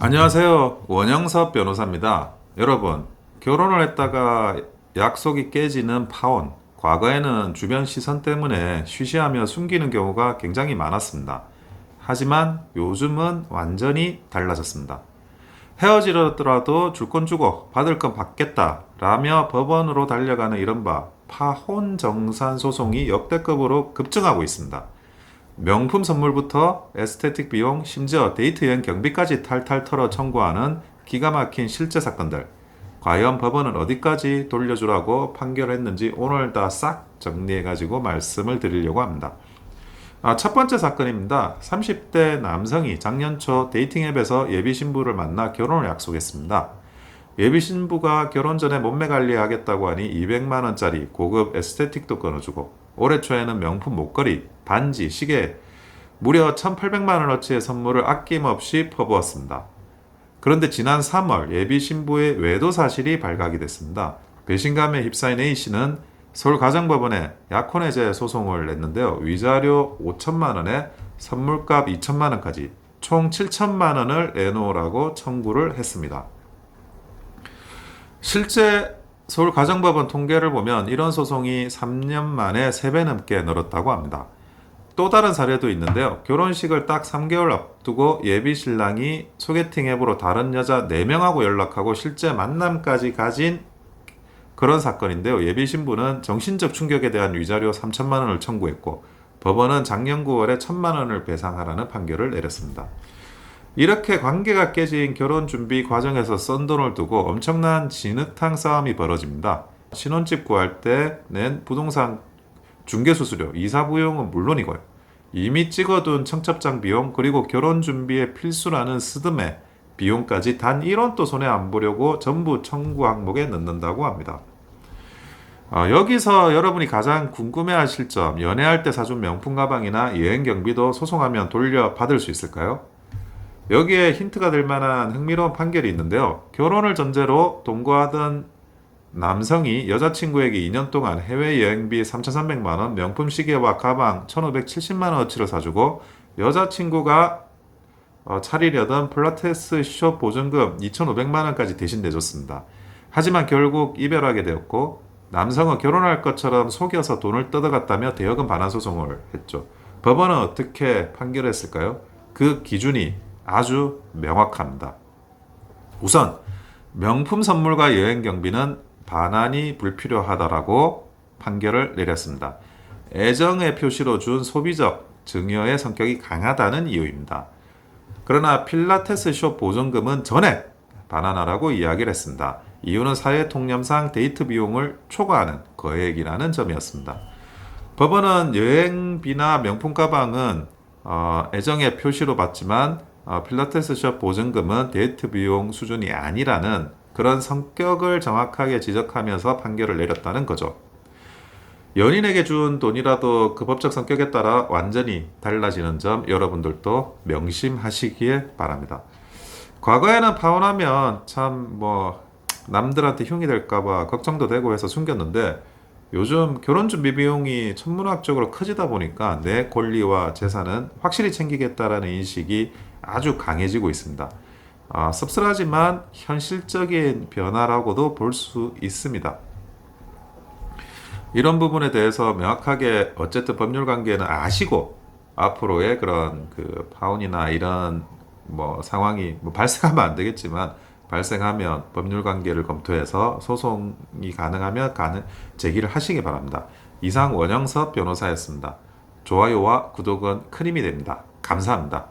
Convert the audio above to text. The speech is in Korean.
안녕하세요. 원영섭 변호사입니다. 여러분, 결혼을 했다가 약속이 깨지는 파혼. 과거에는 주변 시선 때문에 쉬쉬하며 숨기는 경우가 굉장히 많았습니다. 하지만 요즘은 완전히 달라졌습니다. 헤어지더라도 줄 건 주고 받을 건 받겠다 라며 법원으로 달려가는 이른바 파혼 정산 소송이 역대급으로 급증하고 있습니다. 명품 선물부터 에스테틱 비용, 심지어 데이트 여행 경비까지 탈탈 털어 청구하는 기가 막힌 실제 사건들. 과연 법원은 어디까지 돌려주라고 판결했는지 오늘 다 싹 정리해가지고 말씀을 드리려고 합니다. 첫 번째 사건입니다. 30대 남성이 작년 초 데이팅 앱에서 예비 신부를 만나 결혼을 약속했습니다. 예비 신부가 결혼 전에 몸매 관리하겠다고 하니 200만 원짜리 고급 에스테틱도 끊어주고 올해 초에는 명품 목걸이, 반지, 시계 무려 1,800만 원어치의 선물을 아낌없이 퍼부었습니다. 그런데 지난 3월 예비 신부의 외도 사실이 발각이 됐습니다. 배신감에 휩싸인 A씨는 서울가정법원에 약혼해제 소송을 냈는데요. 위자료 5천만 원에 선물값 2천만 원까지 총 7천만 원을 내놓으라고 청구를 했습니다. 실제 서울가정법원 통계를 보면 이런 소송이 3년 만에 3배 넘게 늘었다고 합니다. 또 다른 사례도 있는데요. 결혼식을 딱 3개월 앞두고 예비 신랑이 소개팅 앱으로 다른 여자 4명하고 연락하고 실제 만남까지 가진 그런 사건인데요. 예비 신부는 정신적 충격에 대한 위자료 3천만 원을 청구했고 법원은 작년 9월에 1천만 원을 배상하라는 판결을 내렸습니다. 이렇게 관계가 깨진 결혼 준비 과정에서 썬 돈을 두고 엄청난 진흙탕 싸움이 벌어집니다. 신혼집 구할 때 낸 부동산 중개수수료, 이사 비용은 물론이고요. 이미 찍어둔 청첩장 비용, 그리고 결혼 준비에 필수라는 스드메 비용까지 단 1원도 손에 안 보려고 전부 청구 항목에 넣는다고 합니다. 여기서 여러분이 가장 궁금해하실 점, 연애할 때 사준 명품 가방이나 여행 경비도 소송하면 돌려받을 수 있을까요? 여기에 힌트가 될 만한 흥미로운 판결이 있는데요. 결혼을 전제로 동거하던 남성이 여자친구에게 2년 동안 해외여행비 3,300만 원, 명품 시계와 가방 1,570만 원어치를 사주고 여자친구가 차리려던 필라테스 숍 보증금 2,500만 원까지 대신 내줬습니다. 하지만 결국 이별하게 되었고 남성은 결혼할 것처럼 속여서 돈을 뜯어갔다며 대여금 반환 소송을 했죠. 법원은 어떻게 판결했을까요? 그 기준이 아주 명확합니다. 우선 명품 선물과 여행 경비는 반환이 불필요하다라고 판결을 내렸습니다. 애정의 표시로 준 소비적 증여의 성격이 강하다는 이유입니다. 그러나 필라테스 숍 보증금은 전액 반환하라고 이야기를 했습니다. 이유는 사회통념상 데이트 비용을 초과하는 거액이라는 점이었습니다. 법원은 여행비나 명품 가방은 애정의 표시로 받지만 필라테스 숍 보증금은 데이트 비용 수준이 아니라는 그런 성격을 정확하게 지적하면서 판결을 내렸다는 거죠. 연인에게 준 돈이라도 그 법적 성격에 따라 완전히 달라지는 점 여러분들도 명심하시기에 바랍니다. 과거에는 파혼하면 참 남들한테 흉이 될까봐 걱정도 되고 해서 숨겼는데 요즘 결혼 준비 비용이 천문학적으로 커지다 보니까 내 권리와 재산은 확실히 챙기겠다라는 인식이 아주 강해지고 있습니다. 씁쓸하지만 현실적인 변화라고도 볼 수 있습니다. 이런 부분에 대해서 명확하게 어쨌든 법률 관계는 아시고 앞으로의 그런 그 파혼이나 이런 상황이 발생하면 안 되겠지만 발생하면 법률 관계를 검토해서 소송이 가능하면 제기를 하시기 바랍니다. 이상 원영섭 변호사였습니다. 좋아요와 구독은 큰 힘이 됩니다. 감사합니다.